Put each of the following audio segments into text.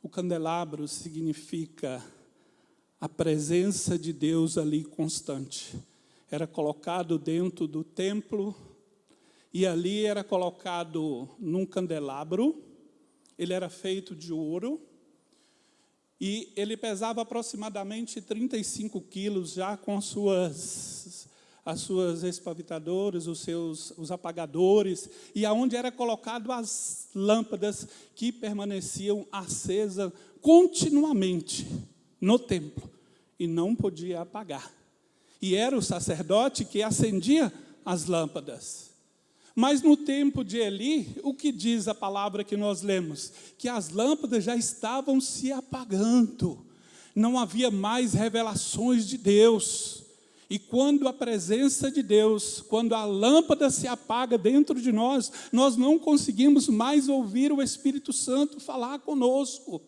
O candelabro significa a presença de Deus ali constante. Era colocado dentro do templo, e ali era colocado num candelabro. Ele era feito de ouro, e ele pesava aproximadamente 35 quilos, já com as suas espavitadoras, os apagadores, e aonde era colocado as lâmpadas que permaneciam acesas continuamente no templo, e não podia apagar. E era o sacerdote que acendia as lâmpadas. Mas no tempo de Eli, o que diz a palavra que nós lemos? Que as lâmpadas já estavam se apagando. Não havia mais revelações de Deus. E quando a presença de Deus, quando a lâmpada se apaga dentro de nós, nós não conseguimos mais ouvir o Espírito Santo falar conosco.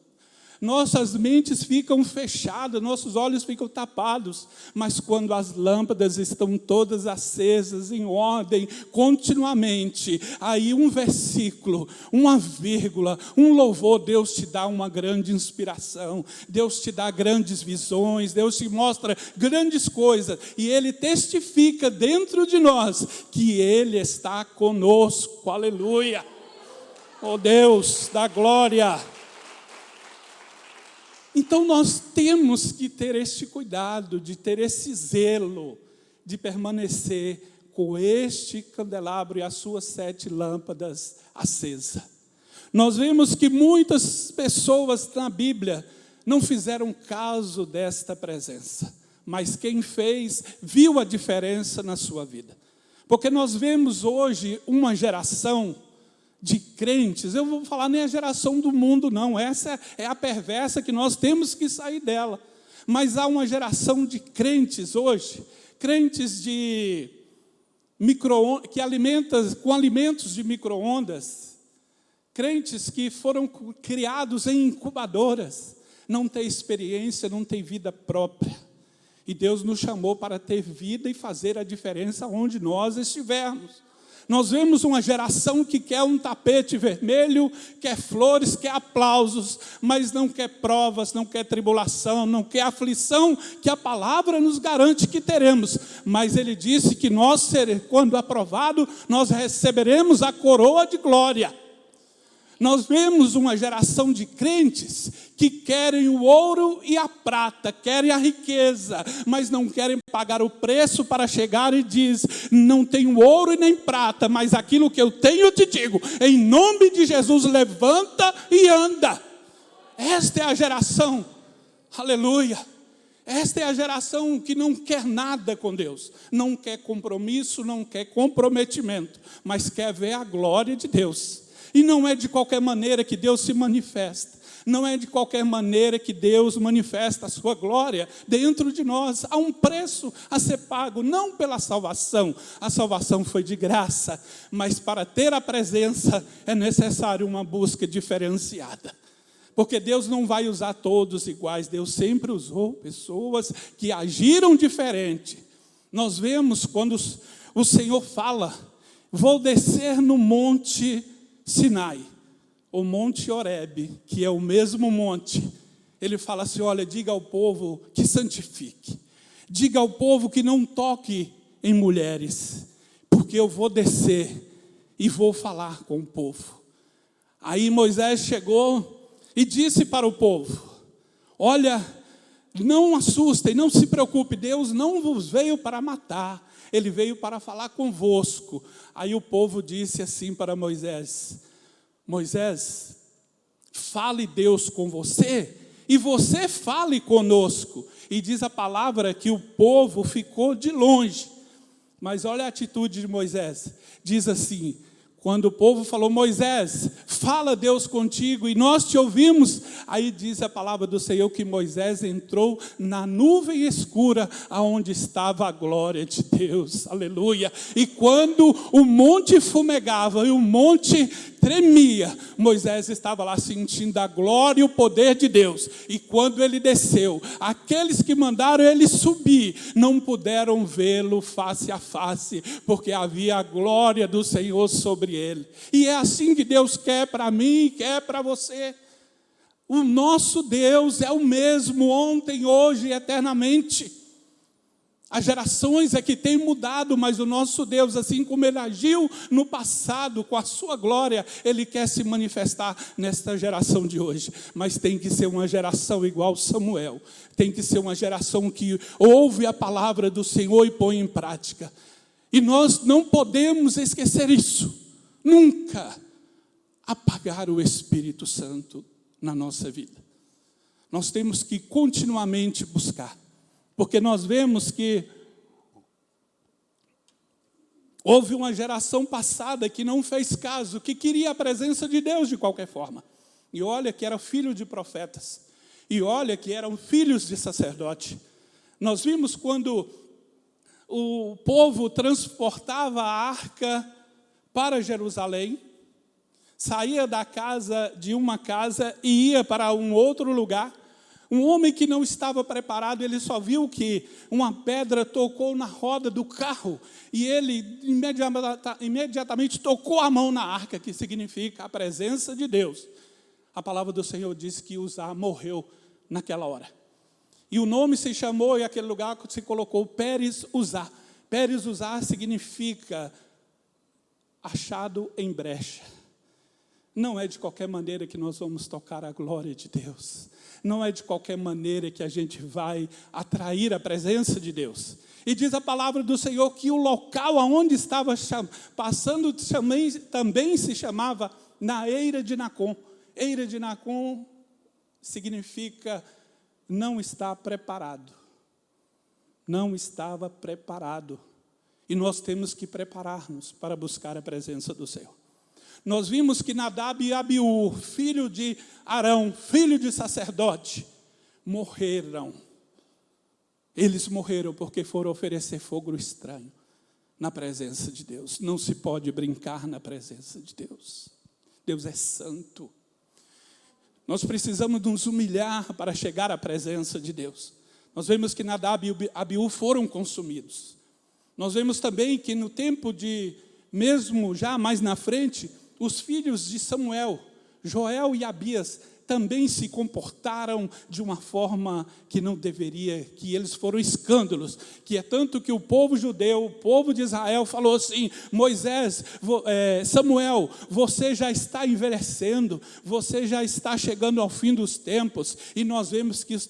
Nossas mentes ficam fechadas, nossos olhos ficam tapados, mas quando as lâmpadas estão todas acesas, em ordem, continuamente, aí um versículo, uma vírgula, um louvor, Deus te dá uma grande inspiração, Deus te dá grandes visões, Deus te mostra grandes coisas, e Ele testifica dentro de nós que Ele está conosco, aleluia, oh Deus da glória. Então, nós temos que ter este cuidado, de ter esse zelo, de permanecer com este candelabro e as suas 7 lâmpadas acesas. Nós vemos que muitas pessoas na Bíblia não fizeram caso desta presença, mas quem fez, viu a diferença na sua vida. Porque nós vemos hoje uma geração de crentes, eu vou falar nem a geração do mundo não, essa é a perversa que nós temos que sair dela, mas há uma geração de crentes hoje, crentes que alimentam com alimentos de micro-ondas, crentes que foram criados em incubadoras, não têm experiência, não têm vida própria, e Deus nos chamou para ter vida e fazer a diferença onde nós estivermos. Nós vemos uma geração que quer um tapete vermelho, quer flores, quer aplausos, mas não quer provas, não quer tribulação, não quer aflição, que a palavra nos garante que teremos. Mas Ele disse que nós, quando aprovado, nós receberemos a coroa de glória. Nós vemos uma geração de crentes que querem o ouro e a prata, querem a riqueza, mas não querem pagar o preço para chegar e diz, não tenho ouro e nem prata, mas aquilo que eu tenho eu te digo, em nome de Jesus, levanta e anda. Esta é a geração, aleluia, esta é a geração que não quer nada com Deus, não quer compromisso, não quer comprometimento, mas quer ver a glória de Deus. E não é de qualquer maneira que Deus se manifesta. Não é de qualquer maneira que Deus manifesta a sua glória dentro de nós. Há um preço a ser pago, não pela salvação. A salvação foi de graça. Mas para ter a presença é necessário uma busca diferenciada. Porque Deus não vai usar todos iguais. Deus sempre usou pessoas que agiram diferente. Nós vemos quando o Senhor fala, vou descer no monte Sinai, o monte Horebe, que é o mesmo monte. Ele fala assim, olha, diga ao povo que santifique, diga ao povo que não toque em mulheres, porque eu vou descer e vou falar com o povo. Aí Moisés chegou e disse para o povo, olha, não assustem, não se preocupe, Deus não vos veio para matar, Ele veio para falar convosco. Aí o povo disse assim para Moisés, Moisés, fale Deus com você, e você fale conosco. E diz a palavra que o povo ficou de longe. Mas olha a atitude de Moisés, diz assim, quando o povo falou, Moisés, fala Deus contigo, e nós te ouvimos. Aí diz a palavra do Senhor que Moisés entrou na nuvem escura, aonde estava a glória de Deus, aleluia. E quando o monte fumegava e o monte tremia, Moisés estava lá sentindo a glória e o poder de Deus. E quando ele desceu, aqueles que mandaram ele subir, não puderam vê-lo face a face, porque havia a glória do Senhor sobre ele. E é assim que Deus quer para mim e quer para você. O nosso Deus é o mesmo ontem, hoje e eternamente. As gerações é que têm mudado, mas o nosso Deus, assim como Ele agiu no passado com a sua glória, Ele quer se manifestar nesta geração de hoje. Mas tem que ser uma geração igual Samuel. Tem que ser uma geração que ouve a palavra do Senhor e põe em prática. E nós não podemos esquecer isso. Nunca apagar o Espírito Santo na nossa vida. Nós temos que continuamente buscar. Porque nós vemos que houve uma geração passada que não fez caso, que queria a presença de Deus de qualquer forma. E olha que era filho de profetas. E olha que eram filhos de sacerdote. Nós vimos quando o povo transportava a arca para Jerusalém, saía da casa de uma casa e ia para um outro lugar. Um homem que não estava preparado, ele só viu que uma pedra tocou na roda do carro e ele imediatamente tocou a mão na arca, que significa a presença de Deus. A palavra do Senhor diz que Uzá morreu naquela hora. E o nome se chamou, e aquele lugar se colocou Pérez Uzá. Pérez Uzá significa achado em brecha. Não é de qualquer maneira que nós vamos tocar a glória de Deus. Não é de qualquer maneira que a gente vai atrair a presença de Deus. E diz a palavra do Senhor que o local aonde estava passando também se chamava na Eira de Nacon. Eira de Nacon significa não está preparado. Não estava preparado. E nós temos que preparar-nos para buscar a presença do Senhor. Nós vimos que Nadab e Abiú, filho de Arão, filho de sacerdote, morreram. Eles morreram porque foram oferecer fogo estranho na presença de Deus. Não se pode brincar na presença de Deus. Deus é santo. Nós precisamos nos humilhar para chegar à presença de Deus. Nós vemos que Nadab e Abiú foram consumidos. Nós vemos também que no tempo de, mesmo já mais na frente, os filhos de Samuel, Joel e Abias, também se comportaram de uma forma que não deveria, que eles foram escândalos, que é tanto que o povo judeu, o povo de Israel falou assim: Samuel, você já está envelhecendo, você já está chegando ao fim dos tempos, e nós vemos que os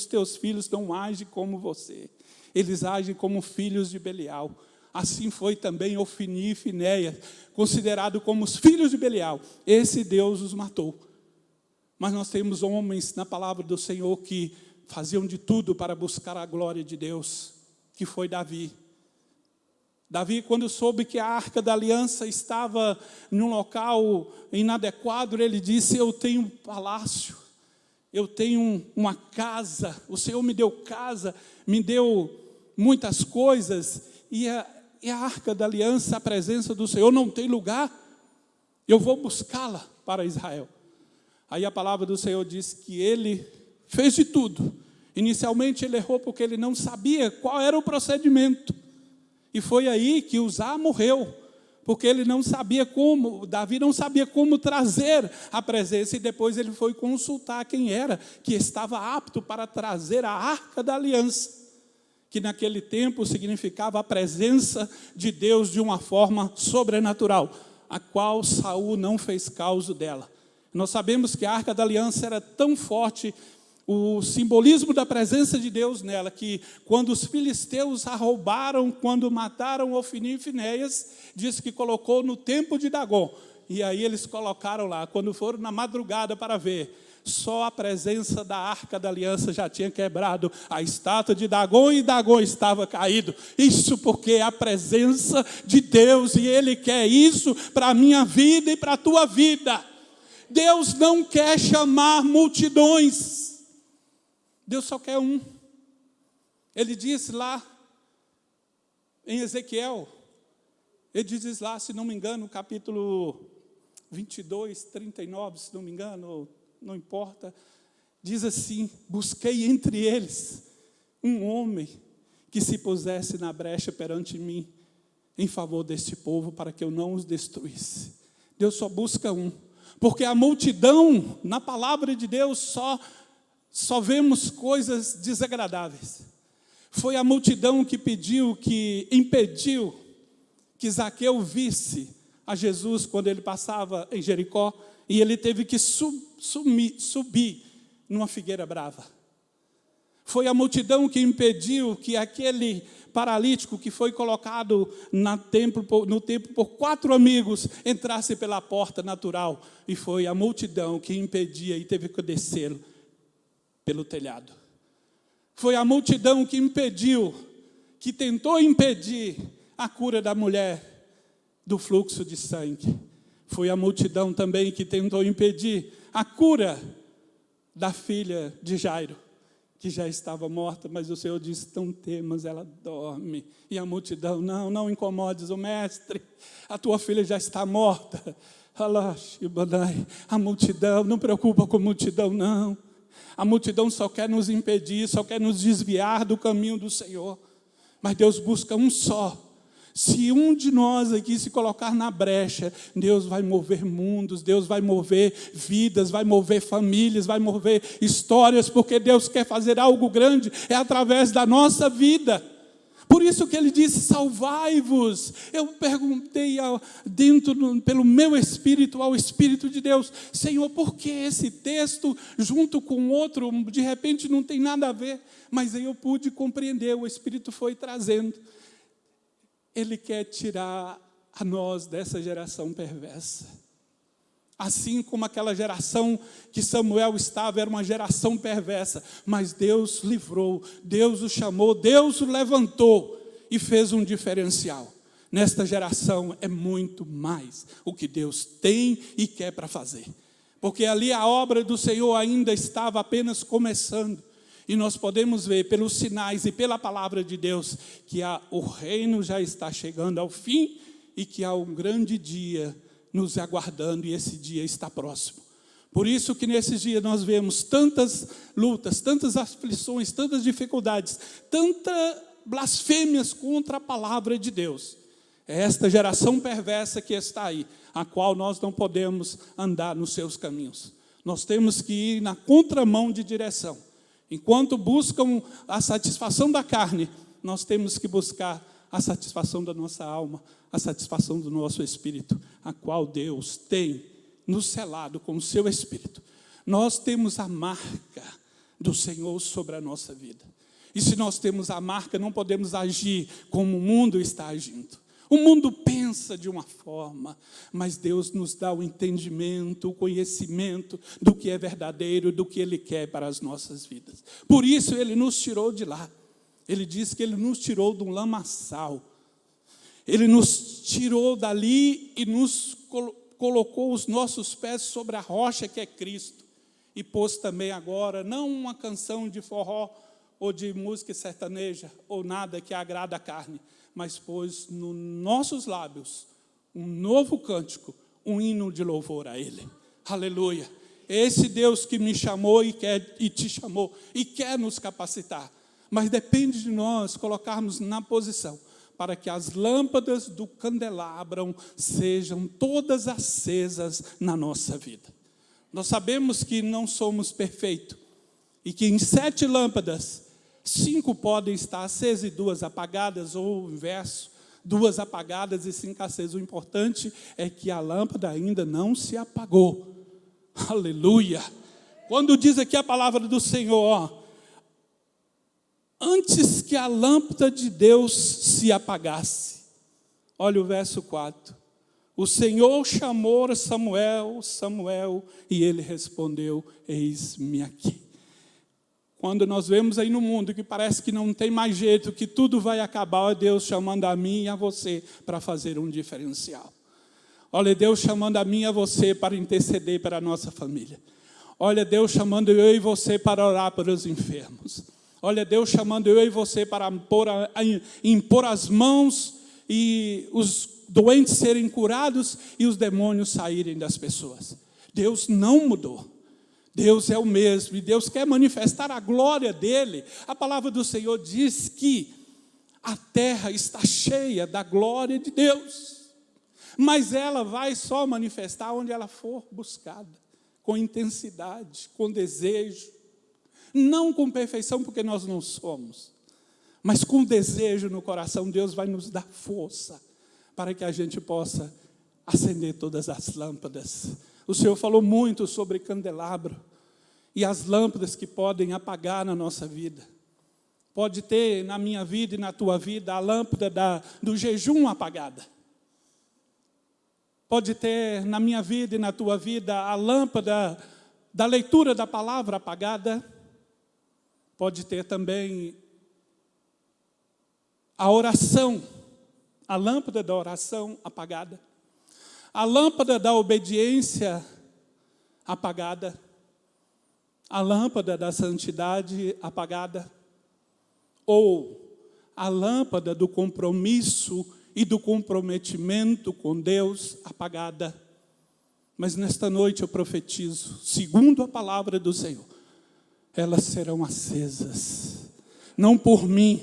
teus filhos não agem como você, eles agem como filhos de Belial. Assim foi também Ofni e Finéias, considerado como os filhos de Belial. Esse Deus os matou. Mas nós temos homens na palavra do Senhor que faziam de tudo para buscar a glória de Deus, que foi Davi. Davi, quando soube que a arca da aliança estava num local inadequado, ele disse: eu tenho um palácio, eu tenho uma casa, o Senhor me deu casa, me deu muitas coisas, e a arca da aliança, a presença do Senhor não tem lugar, eu vou buscá-la para Israel. Aí a palavra do Senhor diz que ele fez de tudo. Inicialmente ele errou porque ele não sabia qual era o procedimento. E foi aí que Uzá morreu, porque ele não sabia como, Davi não sabia como trazer a presença, e depois ele foi consultar quem era que estava apto para trazer a arca da aliança, que naquele tempo significava a presença de Deus de uma forma sobrenatural, a qual Saul não fez causa dela. Nós sabemos que a arca da aliança era tão forte, o simbolismo da presença de Deus nela, que quando os filisteus a roubaram, quando mataram Ofni e Finéias, diz que colocou no templo de Dagom. E aí eles colocaram lá, quando foram na madrugada para ver, só a presença da arca da aliança já tinha quebrado a estátua de Dagom, e Dagom estava caído. Isso porque é a presença de Deus, e Ele quer isso para a minha vida e para a tua vida. Deus não quer chamar multidões, Deus só quer um. Ele disse lá em Ezequiel, ele diz lá, se não me engano, capítulo 22, 39, se não me engano, não importa, diz assim: busquei entre eles um homem que se pusesse na brecha perante mim, em favor deste povo, para que eu não os destruísse. Deus só busca um. Porque a multidão, na palavra de Deus, só vemos coisas desagradáveis. Foi a multidão que impediu que Zaqueu visse a Jesus quando ele passava em Jericó, e ele teve que subir numa figueira brava. Foi a multidão que impediu que aquele paralítico que foi colocado no templo por 4 amigos entrasse pela porta natural. E foi a multidão que impedia e teve que descer pelo telhado. Foi a multidão que tentou impedir a cura da mulher do fluxo de sangue. Foi a multidão também que tentou impedir a cura da filha de Jairo, que já estava morta, mas o Senhor disse, não temas, ela dorme. E a multidão, não incomodes o mestre, a tua filha já está morta. A multidão, não preocupa com a multidão, não. A multidão só quer nos impedir, só quer nos desviar do caminho do Senhor. Mas Deus busca um só. Se um de nós aqui se colocar na brecha, Deus vai mover mundos, Deus vai mover vidas, vai mover famílias, vai mover histórias, porque Deus quer fazer algo grande, é através da nossa vida. Por isso que ele disse, salvai-vos. Eu perguntei pelo meu espírito, ao Espírito de Deus, Senhor, por que esse texto, junto com outro, de repente não tem nada a ver? Mas aí eu pude compreender, o Espírito foi trazendo. Ele quer tirar a nós dessa geração perversa. Assim como aquela geração que Samuel estava, era uma geração perversa. Mas Deus livrou, Deus o chamou, Deus o levantou e fez um diferencial. Nesta geração é muito mais o que Deus tem e quer para fazer. Porque ali a obra do Senhor ainda estava apenas começando. E nós podemos ver pelos sinais e pela palavra de Deus que o reino já está chegando ao fim e que há um grande dia nos aguardando e esse dia está próximo. Por isso que nesses dias nós vemos tantas lutas, tantas aflições, tantas dificuldades, tantas blasfêmias contra a palavra de Deus. É esta geração perversa que está aí, a qual nós não podemos andar nos seus caminhos. Nós temos que ir na contramão de direção. Enquanto buscam a satisfação da carne, nós temos que buscar a satisfação da nossa alma, a satisfação do nosso espírito, a qual Deus tem nos selado com o seu espírito. Nós temos a marca do Senhor sobre a nossa vida. E se nós temos a marca, não podemos agir como o mundo está agindo. O mundo pensa de uma forma, mas Deus nos dá o entendimento, o conhecimento do que é verdadeiro, do que Ele quer para as nossas vidas. Por isso Ele nos tirou de lá. Ele diz que Ele nos tirou de um lamaçal. Ele nos tirou dali e nos colocou os nossos pés sobre a rocha que é Cristo. E pôs também agora, não uma canção de forró ou de música sertaneja, ou nada que agrada a carne, mas pôs nos nossos lábios um novo cântico, um hino de louvor a Ele. Aleluia! Esse Deus que me chamou e te chamou e quer nos capacitar. Mas depende de nós colocarmos na posição para que as lâmpadas do candelabro sejam todas acesas na nossa vida. Nós sabemos que não somos perfeitos e que em 7 lâmpadas, 5 podem estar acesas e 2 apagadas, ou o inverso, 2 apagadas e 5 acesas. O importante é que a lâmpada ainda não se apagou. Aleluia! Quando diz aqui a palavra do Senhor, antes que a lâmpada de Deus se apagasse, olha o verso 4. O Senhor chamou Samuel, Samuel, e ele respondeu, eis-me aqui. Quando nós vemos aí no mundo que parece que não tem mais jeito, que tudo vai acabar, é Deus chamando a mim e a você para fazer um diferencial. Olha, Deus chamando a mim e a você para interceder para a nossa família. Olha, Deus chamando eu e você para orar pelos enfermos. Olha, Deus chamando eu e você para impor as mãos e os doentes serem curados e os demônios saírem das pessoas. Deus não mudou. Deus é o mesmo, e Deus quer manifestar a glória dEle. A palavra do Senhor diz que a terra está cheia da glória de Deus. mas ela vai só manifestar onde ela for buscada, com intensidade, com desejo, não com perfeição, porque nós não somos, mas com desejo no coração. Deus vai nos dar força para que a gente possa acender todas as lâmpadas. O Senhor falou muito sobre candelabro e as lâmpadas que podem apagar na nossa vida. Pode ter na minha vida e na tua vida a lâmpada do jejum apagada. Pode ter na minha vida e na tua vida a lâmpada da leitura da palavra apagada. Pode ter também a oração, a lâmpada da oração apagada. A lâmpada da obediência apagada. A lâmpada da santidade apagada. Ou a lâmpada do compromisso e do comprometimento com Deus apagada. Mas nesta noite eu profetizo, segundo a palavra do Senhor, elas serão acesas. Não por mim,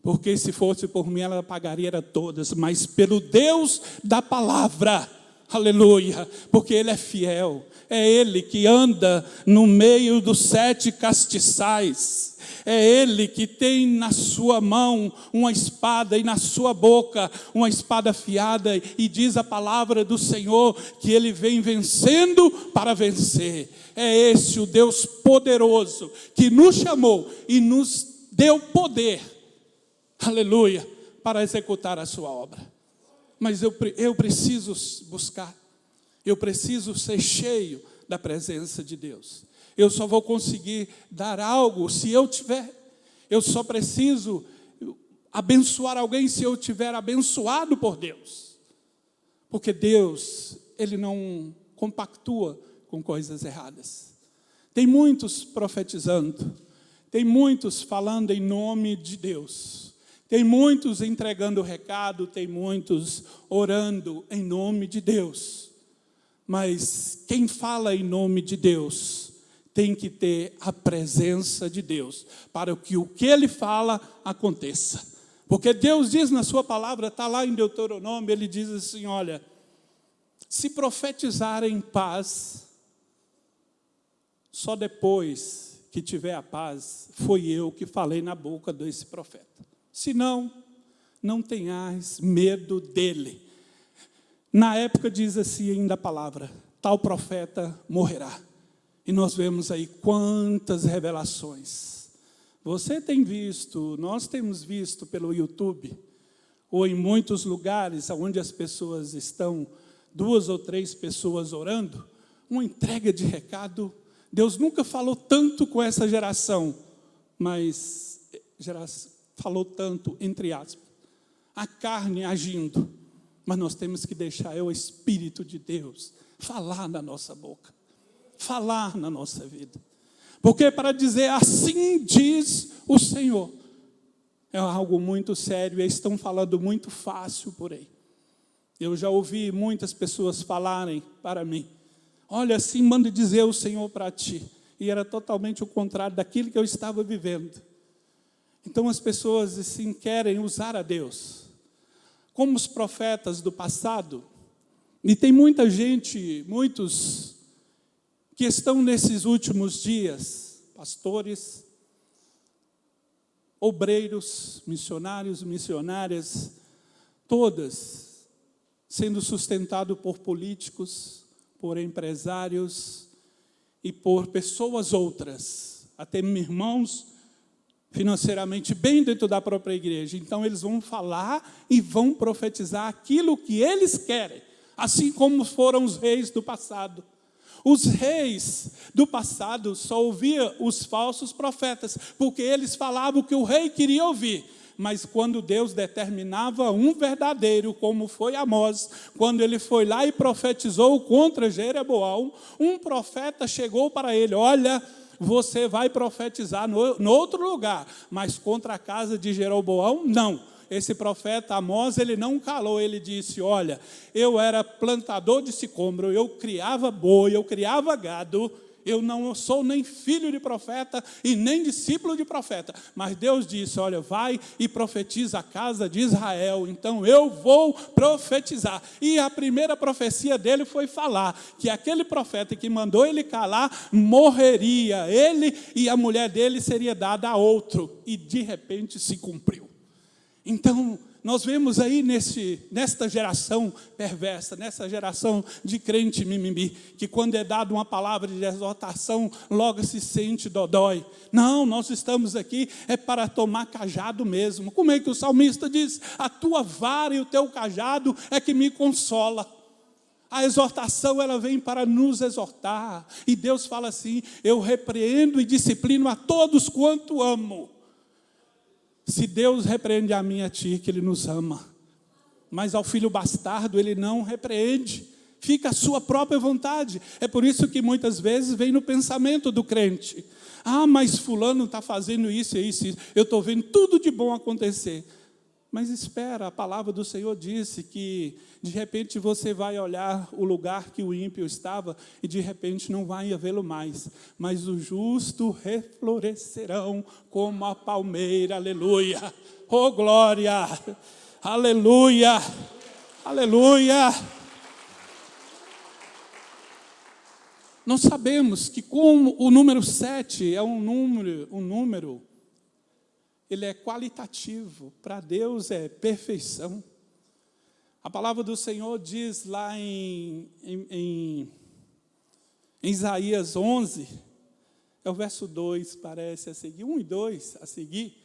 porque se fosse por mim ela apagaria todas, mas pelo Deus da palavra. Aleluia, porque Ele é fiel. É Ele que anda no meio dos 7 castiçais. É Ele que tem na sua mão uma espada e na sua boca uma espada afiada. E diz a palavra do Senhor que Ele vem vencendo para vencer. É esse o Deus poderoso que nos chamou e nos deu poder. Aleluia, para executar a sua obra. Mas eu preciso buscar, eu preciso ser cheio da presença de Deus. Eu só vou conseguir dar algo se eu tiver. Eu só preciso abençoar alguém se eu tiver abençoado por Deus. Porque Deus, Ele não compactua com coisas erradas. Tem muitos profetizando, tem muitos falando em nome de Deus. Tem muitos entregando o recado, tem muitos orando em nome de Deus. Mas quem fala em nome de Deus tem que ter a presença de Deus para que o que Ele fala aconteça. Porque Deus diz na sua palavra, está lá em Deuteronômio, Ele diz assim, olha, se profetizarem paz, só depois que tiver a paz, foi eu que falei na boca desse profeta. Senão, não tenhais medo dele. Na época diz assim ainda a palavra, tal profeta morrerá. E nós vemos aí quantas revelações. Você tem visto, nós temos visto pelo YouTube, ou em muitos lugares onde as pessoas estão, 2 ou 3 pessoas orando, uma entrega de recado. Deus nunca falou tanto com essa geração, mas falou tanto, entre aspas, a carne agindo, mas nós temos que deixar o Espírito de Deus falar na nossa boca, falar na nossa vida, porque para dizer assim diz o Senhor, é algo muito sério, e eles estão falando muito fácil por aí. Eu já ouvi muitas pessoas falarem para mim, olha, assim manda dizer o Senhor para ti, e era totalmente o contrário daquilo que eu estava vivendo. Então as pessoas assim querem usar a Deus, como os profetas do passado, e tem muita gente, muitos que estão nesses últimos dias, pastores, obreiros, missionários, missionárias, todas sendo sustentado por políticos, por empresários e por pessoas outras, até irmãos financeiramente bem dentro da própria igreja. Então eles vão falar e vão profetizar aquilo que eles querem, assim como foram os reis do passado. Os reis do passado só ouviam os falsos profetas, porque eles falavam o que o rei queria ouvir. Mas quando Deus determinava um verdadeiro, como foi Amós, quando ele foi lá e profetizou contra Jeroboão, um profeta chegou para ele, olha, você vai profetizar no outro lugar, mas contra a casa de Jeroboão, não. Esse profeta Amós, ele não calou, ele disse, olha, eu era plantador de sicômoro, eu criava boi, eu criava gado, Eu não sou nem filho de profeta e nem discípulo de profeta. Mas Deus disse, olha, vai e profetiza a casa de Israel. Então eu vou profetizar. E a primeira profecia dele foi falar que aquele profeta que mandou ele calar, morreria. Ele e a mulher dele seria dada a outro. E de repente se cumpriu. Então, nós vemos aí nesta geração perversa, nessa geração de crente mimimi, que quando é dada uma palavra de exortação, logo se sente dodói. Não, nós estamos aqui para tomar cajado mesmo. Como é que o salmista diz? A tua vara e o teu cajado é que me consola. A exortação, ela vem para nos exortar. E Deus fala assim, eu repreendo e disciplino a todos quanto amo. Se Deus repreende a mim e a ti, que Ele nos ama. Mas ao filho bastardo, Ele não repreende. Fica a sua própria vontade. É por isso que muitas vezes vem no pensamento do crente. Ah, mas fulano está fazendo isso e isso. Eu estou vendo tudo de bom acontecer. Mas espera, a palavra do Senhor disse que de repente você vai olhar o lugar que o ímpio estava e de repente não vai vê-lo mais. Mas os justos reflorescerão como a palmeira, aleluia. Oh glória, aleluia, aleluia. Nós sabemos que como o número 7 é um número ele é qualitativo, para Deus é perfeição. A palavra do Senhor diz lá em Isaías 11, é o verso 2, parece a seguir, 1 e 2 a seguir,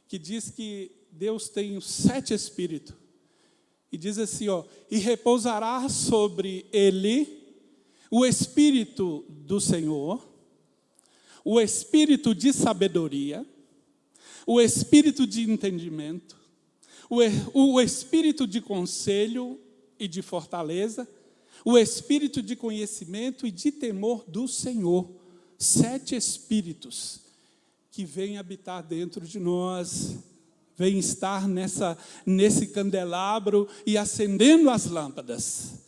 que diz que Deus tem os 7 espíritos. E diz assim, e repousará sobre ele o espírito do Senhor, o espírito de sabedoria, o espírito de entendimento, o espírito de conselho e de fortaleza, o espírito de conhecimento e de temor do Senhor. 7 espíritos que vêm habitar dentro de nós, vêm estar nesse candelabro e acendendo as lâmpadas.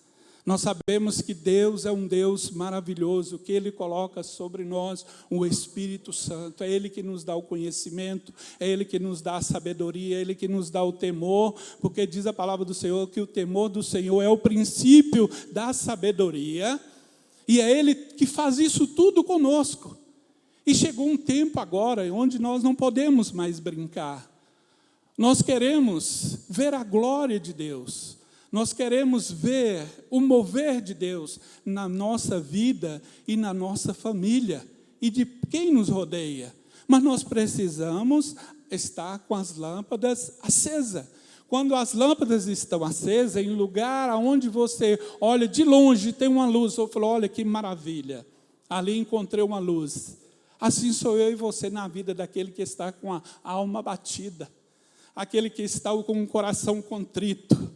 Nós sabemos que Deus é um Deus maravilhoso, que Ele coloca sobre nós o Espírito Santo. É Ele que nos dá o conhecimento, é Ele que nos dá a sabedoria, é Ele que nos dá o temor, porque diz a palavra do Senhor que o temor do Senhor é o princípio da sabedoria, e é Ele que faz isso tudo conosco. E chegou um tempo agora onde nós não podemos mais brincar. Nós queremos ver a glória de Deus. Nós queremos ver o mover de Deus na nossa vida e na nossa família e de quem nos rodeia. Mas nós precisamos estar com as lâmpadas acesas. Quando as lâmpadas estão acesas, em lugar onde você olha de longe, tem uma luz, eu falo, olha que maravilha, ali encontrei uma luz. Assim sou eu e você na vida daquele que está com a alma batida, aquele que está com o coração contrito.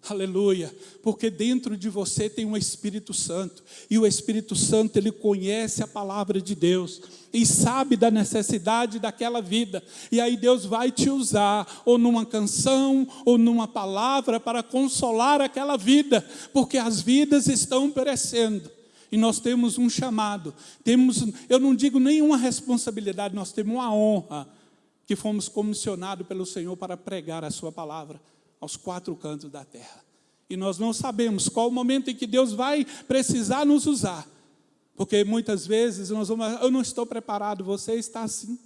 Aleluia, porque dentro de você tem um Espírito Santo, e o Espírito Santo, ele conhece a palavra de Deus, e sabe da necessidade daquela vida, e aí Deus vai te usar, ou numa canção, ou numa palavra, para consolar aquela vida, porque as vidas estão perecendo, e nós temos um chamado, eu não digo nenhuma responsabilidade, nós temos uma honra, que fomos comissionados pelo Senhor para pregar a sua palavra, aos 4 cantos da terra. E nós não sabemos qual o momento em que Deus vai precisar nos usar. Porque muitas vezes eu não estou preparado, você está assim.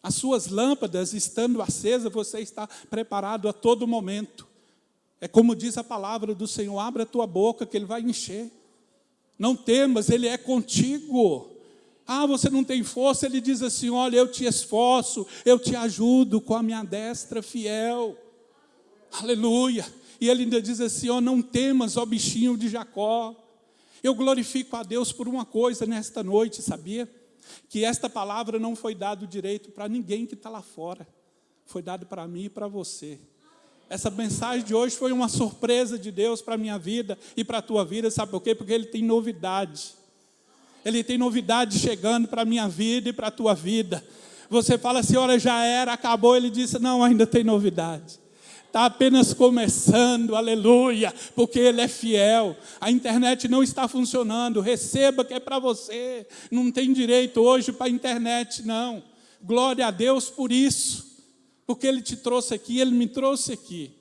As suas lâmpadas estando acesas, você está preparado a todo momento. É como diz a palavra do Senhor, abre a tua boca que Ele vai encher. Não temas, Ele é contigo. Ah, você não tem força, Ele diz assim, olha, eu te esforço, eu te ajudo com a minha destra fiel. Aleluia, e ele ainda diz assim, não temas, ó bichinho de Jacó. Eu glorifico a Deus por uma coisa nesta noite, sabia? Que esta palavra não foi dado direito para ninguém que está lá fora, foi dado para mim e para você. Essa mensagem de hoje foi uma surpresa de Deus para a minha vida e para a tua vida, sabe por quê? Porque Ele tem novidade. Ele tem novidade chegando para a minha vida e para a tua vida. Você fala assim, olha, já era, acabou. Ele disse, não, ainda tem novidade. Está apenas começando, aleluia, porque Ele é fiel. A internet não está funcionando, receba que é para você. Não tem direito hoje para a internet, não. Glória a Deus por isso, porque Ele te trouxe aqui, Ele me trouxe aqui.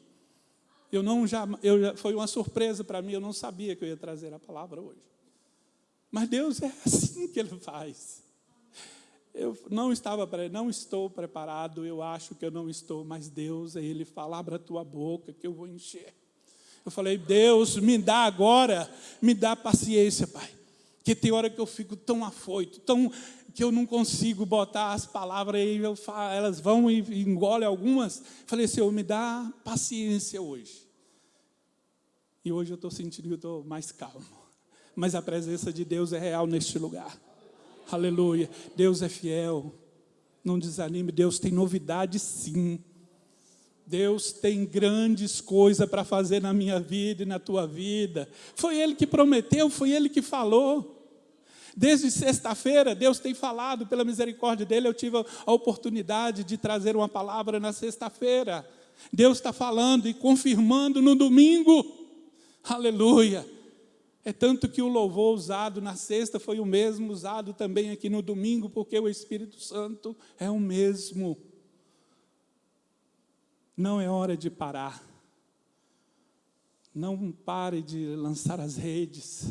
Foi uma surpresa para mim, eu não sabia que eu ia trazer a palavra hoje. Mas Deus é assim que Ele faz. Eu não estou preparado, eu acho que eu não estou, mas Deus, Ele fala, abre a tua boca que eu vou encher. Eu falei, Deus, me dá agora, me dá paciência, Pai. Porque tem hora que eu fico tão afoito, que eu não consigo botar as palavras, aí elas vão e engolem algumas. Falei, Senhor, me dá paciência hoje. E hoje eu estou sentindo que eu estou mais calmo. Mas a presença de Deus é real neste lugar. Aleluia. Deus é fiel. Não desanime. Deus tem novidade, sim. Deus tem grandes coisas para fazer na minha vida e na tua vida. Foi Ele que prometeu, foi Ele que falou. Desde sexta-feira, Deus tem falado, pela misericórdia dEle, eu tive a oportunidade de trazer uma palavra na sexta-feira. Deus está falando e confirmando no domingo. Aleluia. É tanto que o louvor usado na sexta foi o mesmo usado também aqui no domingo, porque o Espírito Santo é o mesmo. Não é hora de parar. Não pare de lançar as redes.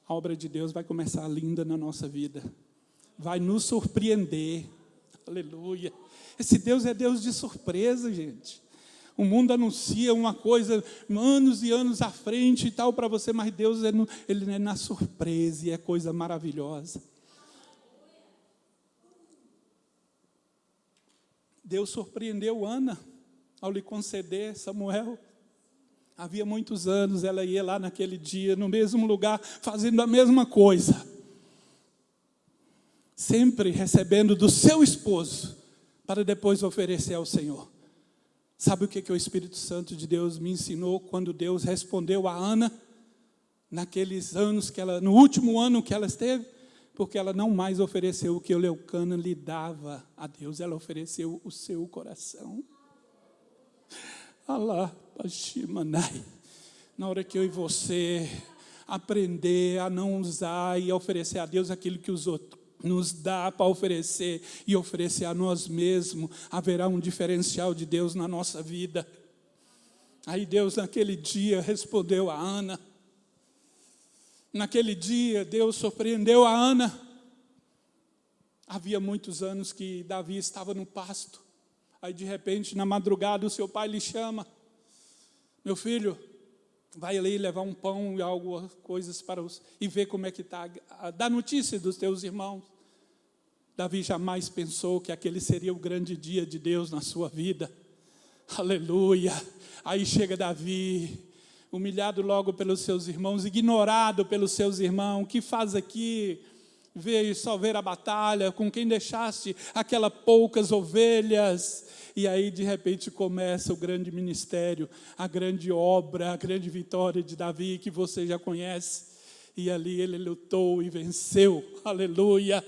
A obra de Deus vai começar linda na nossa vida. Vai nos surpreender. Aleluia. Esse Deus é Deus de surpresa, gente. O mundo anuncia uma coisa anos e anos à frente e tal para você, mas Deus Ele é na surpresa e é coisa maravilhosa. Deus surpreendeu Ana ao lhe conceder Samuel. Havia muitos anos ela ia lá naquele dia, no mesmo lugar, fazendo a mesma coisa. Sempre recebendo do seu esposo, para depois oferecer ao Senhor. Sabe o que o Espírito Santo de Deus me ensinou quando Deus respondeu a Ana, naqueles anos no último ano que ela esteve? Porque ela não mais ofereceu o que o Elcana lhe dava a Deus, ela ofereceu o seu coração. Alá, Paximanai. Na hora que eu e você aprender a não usar e oferecer a Deus aquilo que os outros nos dá para oferecer e oferecer a nós mesmos, haverá um diferencial de Deus na nossa vida. Aí Deus naquele dia respondeu a Ana. Naquele dia Deus surpreendeu a Ana. Havia muitos anos que Davi estava no pasto. Aí de repente na madrugada o seu pai lhe chama. Meu filho, vai ali levar um pão e algumas coisas e ver como é que está. Dá notícia dos teus irmãos. Davi jamais pensou que aquele seria o grande dia de Deus na sua vida. Aleluia. Aí chega Davi, humilhado logo pelos seus irmãos, ignorado pelos seus irmãos. O que faz aqui? Veio só ver a batalha, com quem deixaste aquelas poucas ovelhas. E aí de repente começa o grande ministério, a grande obra, a grande vitória de Davi, que você já conhece. E ali ele lutou e venceu, aleluia.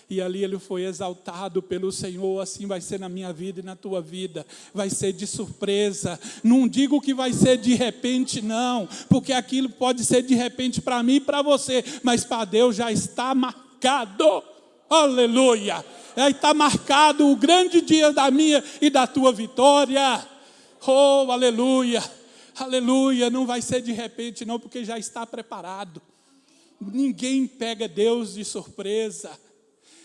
E ali ele foi exaltado pelo Senhor. Assim vai ser na minha vida e na tua vida. Vai ser de surpresa. Não digo que vai ser de repente, não. Porque aquilo pode ser de repente para mim e para você. Mas para Deus já está marcado. Aleluia. Aí está marcado o grande dia da minha e da tua vitória. Oh, aleluia. Aleluia. Não vai ser de repente, não, porque já está preparado. Ninguém pega Deus de surpresa.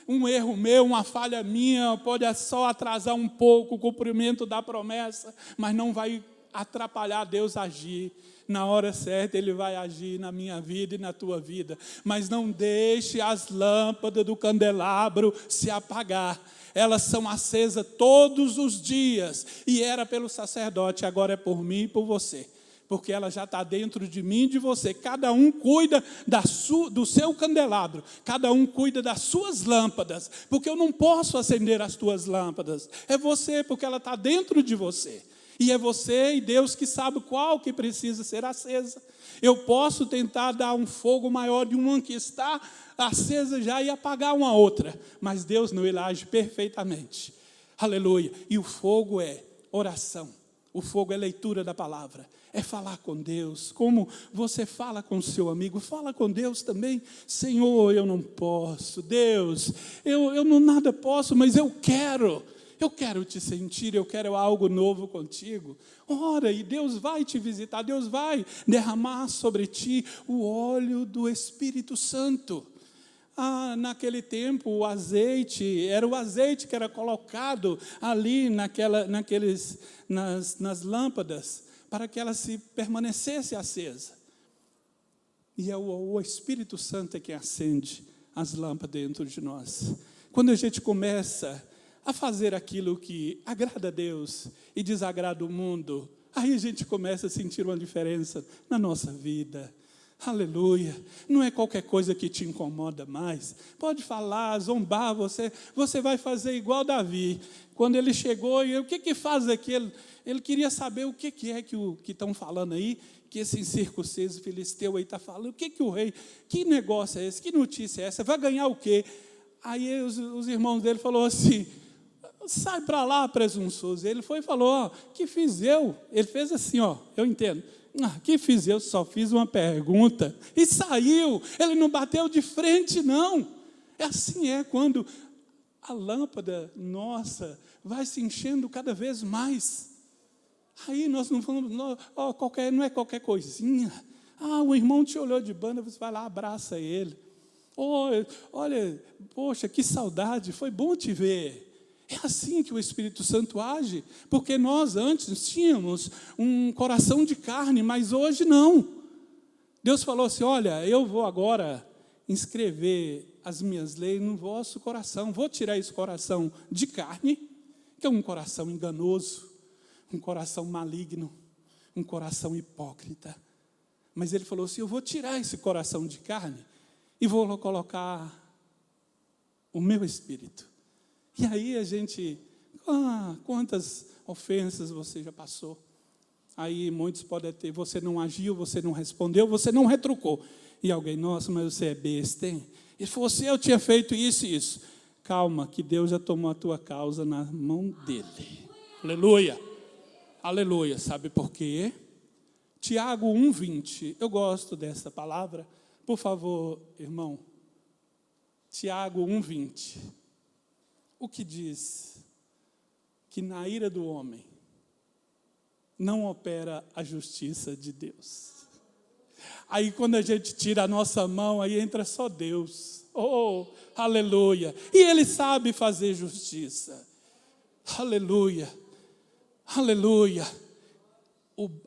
Um erro meu, uma falha minha, pode só atrasar um pouco o cumprimento da promessa, mas não vai atrapalhar Deus agir. Na hora certa Ele vai agir na minha vida e na tua vida. Mas não deixe as lâmpadas do candelabro se apagar. Elas são acesas todos os dias. E era pelo sacerdote, agora é por mim e por você. Porque ela já está dentro de mim e de você. Cada um cuida do seu candelabro. Cada um cuida das suas lâmpadas. Porque eu não posso acender as tuas lâmpadas. É você, porque ela está dentro de você. E é você e Deus que sabe qual que precisa ser acesa. Eu posso tentar dar um fogo maior de uma que está acesa já e apagar uma outra. Mas Deus não, Ele age perfeitamente. Aleluia. E o fogo é oração. O fogo é leitura da palavra, é falar com Deus. Como você fala com o seu amigo, fala com Deus também. Senhor, eu não posso. Deus, eu não nada posso, mas eu quero te sentir, eu quero algo novo contigo. Ora, e Deus vai te visitar, Deus vai derramar sobre ti o óleo do Espírito Santo. Naquele tempo, o azeite, era o azeite que era colocado ali nas lâmpadas, para que ela se permanecesse acesa. E é o Espírito Santo é quem acende as lâmpadas dentro de nós. Quando a gente começa a fazer aquilo que agrada a Deus e desagrada o mundo, aí a gente começa a sentir uma diferença na nossa vida. Aleluia, não é qualquer coisa que te incomoda mais, pode falar, zombar, você vai fazer igual Davi, quando ele chegou, e o que faz aqui, ele queria saber o que é que estão falando aí, que esse incircunciso filisteu aí está falando, o que o rei, que negócio é esse, que notícia é essa, vai ganhar o quê? Aí os irmãos dele falaram assim, sai para lá, presunçoso, ele foi e falou, que fiz eu? Ele fez assim, eu entendo, que fiz eu? Só fiz uma pergunta. E saiu. Ele não bateu de frente, não. Assim é quando a lâmpada nossa vai se enchendo cada vez mais. Aí nós não falamos, não é qualquer coisinha. O irmão te olhou de banda, você vai lá, abraça ele. Olha, poxa, que saudade, foi bom te ver. É assim que o Espírito Santo age, porque nós antes tínhamos um coração de carne, mas hoje não. Deus falou assim, olha, eu vou agora inscrever as minhas leis no vosso coração, vou tirar esse coração de carne, que é um coração enganoso, um coração maligno, um coração hipócrita. Mas ele falou assim, eu vou tirar esse coração de carne e vou colocar o meu Espírito. E aí a gente, quantas ofensas você já passou? Aí muitos podem ter, você não agiu, você não respondeu, você não retrucou. E alguém, nossa, mas você é besta, hein? E falou assim, eu tinha feito isso e isso. Calma, que Deus já tomou a tua causa na mão dele. Aleluia. Aleluia. Sabe por quê? Tiago 1:20. Eu gosto dessa palavra. Por favor, irmão. Tiago 1:20. O que diz? Que na ira do homem não opera a justiça de Deus. Aí quando a gente tira a nossa mão, aí entra só Deus. Aleluia. E Ele sabe fazer justiça. Aleluia. Aleluia.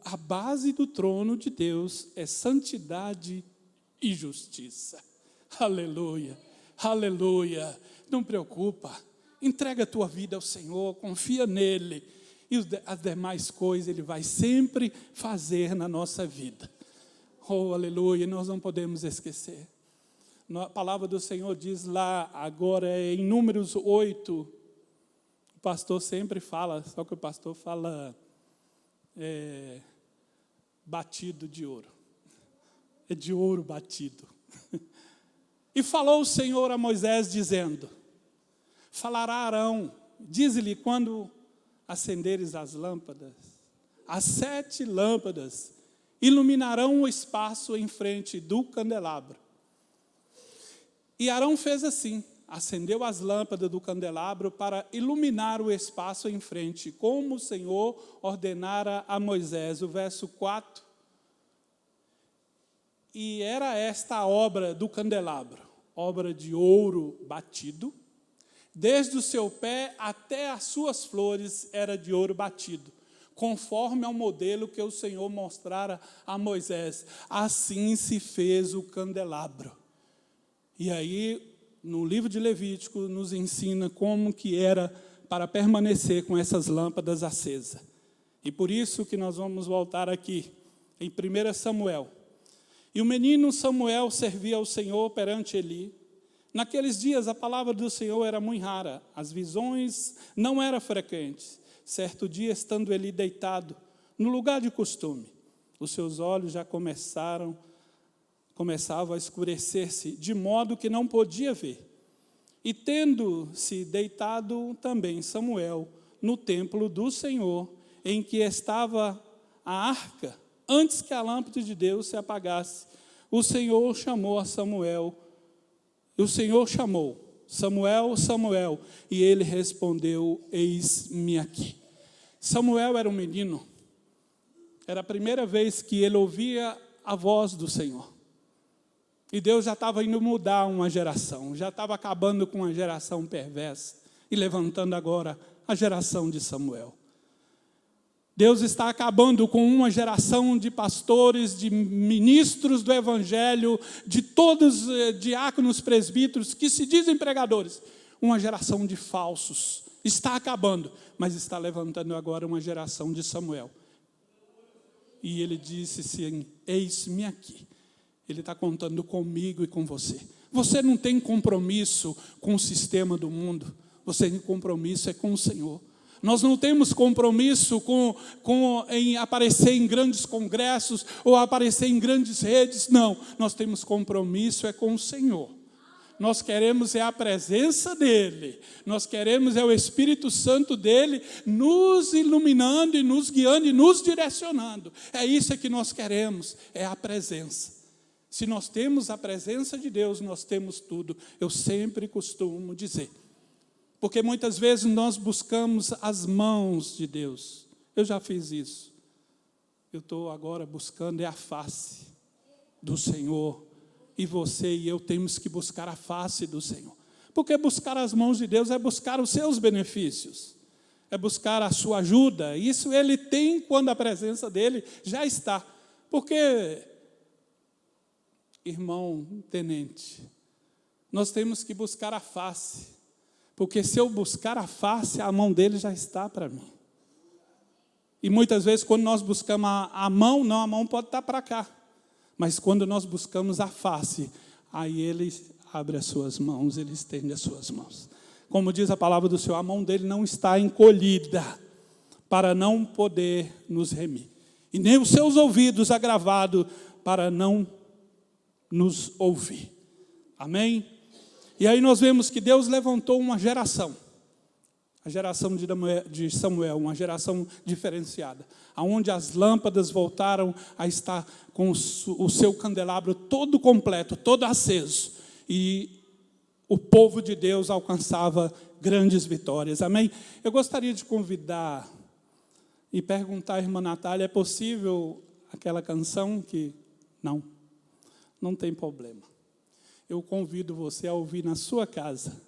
A base do trono de Deus é santidade e justiça. Aleluia. Aleluia. Não preocupa. Entrega a tua vida ao Senhor, confia nele. E as demais coisas Ele vai sempre fazer na nossa vida. Aleluia, nós não podemos esquecer. A palavra do Senhor diz lá, agora em Números 8, o pastor sempre fala, só que o pastor fala batido de ouro. É de ouro batido. E falou o Senhor a Moisés dizendo, falará Arão, diz-lhe quando acenderes as lâmpadas, as 7 lâmpadas iluminarão o espaço em frente do candelabro. E Arão fez assim, acendeu as lâmpadas do candelabro para iluminar o espaço em frente, como o Senhor ordenara a Moisés. O verso 4. E era esta a obra do candelabro, obra de ouro batido, desde o seu pé até as suas flores era de ouro batido, conforme ao modelo que o Senhor mostrara a Moisés. Assim se fez o candelabro. E aí, no livro de Levítico, nos ensina como que era para permanecer com essas lâmpadas acesas. E por isso que nós vamos voltar aqui, em 1 Samuel. E o menino Samuel servia ao Senhor perante Eli. Naqueles dias a palavra do Senhor era muito rara, as visões não eram frequentes. Certo dia, estando Eli deitado, no lugar de costume, os seus olhos já começavam a escurecer-se, de modo que não podia ver. E tendo-se deitado também Samuel no templo do Senhor, em que estava a arca, antes que a lâmpada de Deus se apagasse, o Senhor chamou a Samuel. E o Senhor chamou: Samuel, Samuel. E ele respondeu: eis-me aqui. Samuel era um menino. Era a primeira vez que ele ouvia a voz do Senhor. E Deus já estava indo mudar uma geração. Já estava acabando com uma geração perversa. E levantando agora a geração de Samuel. Deus está acabando com uma geração de pastores, de ministros do Evangelho, de todos diáconos, presbíteros, que se dizem pregadores. Uma geração de falsos. Está acabando, mas está levantando agora uma geração de Samuel. E ele disse assim: eis-me aqui. Ele está contando comigo e com você. Você não tem compromisso com o sistema do mundo. Você tem compromisso com o Senhor. Nós não temos compromisso em aparecer em grandes congressos ou aparecer em grandes redes. Não, nós temos compromisso com o Senhor. Nós queremos a presença dEle. Nós queremos o Espírito Santo dEle nos iluminando e nos guiando e nos direcionando. É isso que nós queremos, é a presença. Se nós temos a presença de Deus, nós temos tudo. Eu sempre costumo dizer. Porque muitas vezes nós buscamos as mãos de Deus. Eu já fiz isso. Eu estou agora buscando a face do Senhor. E você e eu temos que buscar a face do Senhor. Porque buscar as mãos de Deus é buscar os seus benefícios. É buscar a sua ajuda. Isso Ele tem quando a presença dEle já está. Porque, irmão tenente, nós temos que buscar a face. Porque se eu buscar a face, a mão dele já está para mim. E muitas vezes, quando nós buscamos a mão, não, a mão pode estar para cá. Mas quando nós buscamos a face, aí ele abre as suas mãos, ele estende as suas mãos. Como diz a palavra do Senhor, a mão dele não está encolhida para não poder nos remir. E nem os seus ouvidos agravados para não nos ouvir. Amém? E aí nós vemos que Deus levantou uma geração, a geração de Samuel, uma geração diferenciada, onde as lâmpadas voltaram a estar com o seu candelabro todo completo, todo aceso, e o povo de Deus alcançava grandes vitórias. Amém? Eu gostaria de convidar e perguntar à irmã Natália: é possível aquela canção que... Não tem problema. Eu convido você a ouvir na sua casa,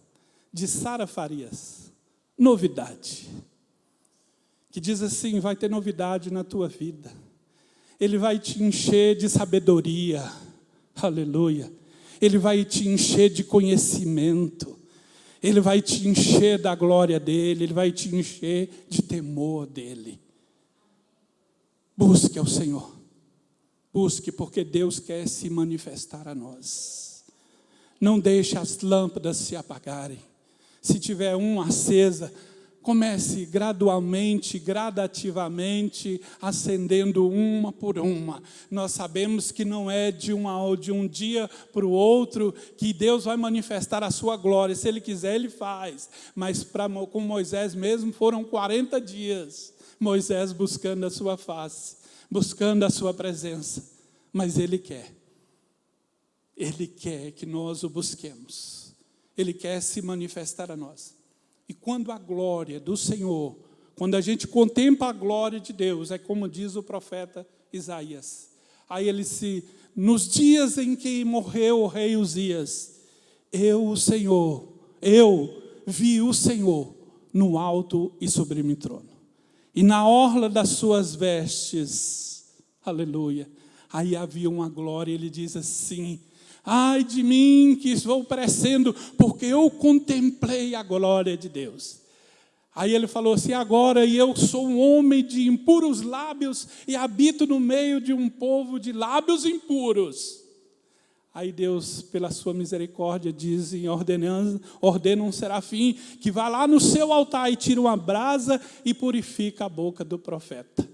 de Sara Farias, Novidade. Que diz assim: vai ter novidade na tua vida. Ele vai te encher de sabedoria. Aleluia. Ele vai te encher de conhecimento. Ele vai te encher da glória dEle. Ele vai te encher de temor dEle. Busque ao Senhor. Busque, porque Deus quer se manifestar a nós. Não deixe as lâmpadas se apagarem. Se tiver uma acesa, comece gradualmente, gradativamente, acendendo uma por uma. Nós sabemos que não é de um dia para o outro que Deus vai manifestar a sua glória. Se Ele quiser, Ele faz. Mas com Moisés mesmo foram 40 dias. Moisés buscando a sua face, buscando a sua presença. Mas Ele quer. Ele quer que nós o busquemos. Ele quer se manifestar a nós. E quando a glória do Senhor, quando a gente contempla a glória de Deus, é como diz o profeta Isaías. Aí nos dias em que morreu o rei Uzias, eu vi o Senhor no alto e sublime trono. E na orla das suas vestes, aleluia, aí havia uma glória. Ele diz assim: ai de mim que estou perecendo, porque eu contemplei a glória de Deus. Aí ele falou assim: agora eu sou um homem de impuros lábios e habito no meio de um povo de lábios impuros. Aí Deus, pela sua misericórdia, diz em ordena um serafim que vá lá no seu altar e tira uma brasa e purifica a boca do profeta.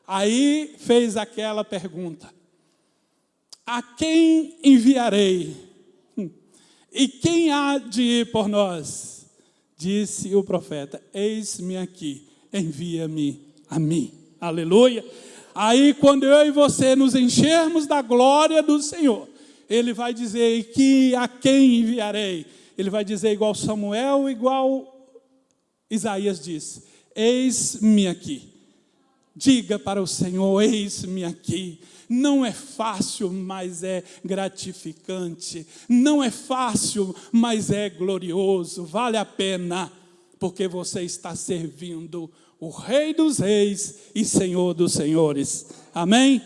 Aí fez aquela pergunta: a quem enviarei? E quem há de ir por nós? Disse o profeta: eis-me aqui, envia-me a mim. Aleluia. Aí quando eu e você nos enchermos da glória do Senhor, Ele vai dizer que a quem enviarei? Ele vai dizer igual Samuel, igual Isaías disse: eis-me aqui. Diga para o Senhor: eis-me aqui. Não é fácil, mas é gratificante. Não é fácil, mas é glorioso. Vale a pena, porque você está servindo o Rei dos Reis e Senhor dos Senhores. Amém?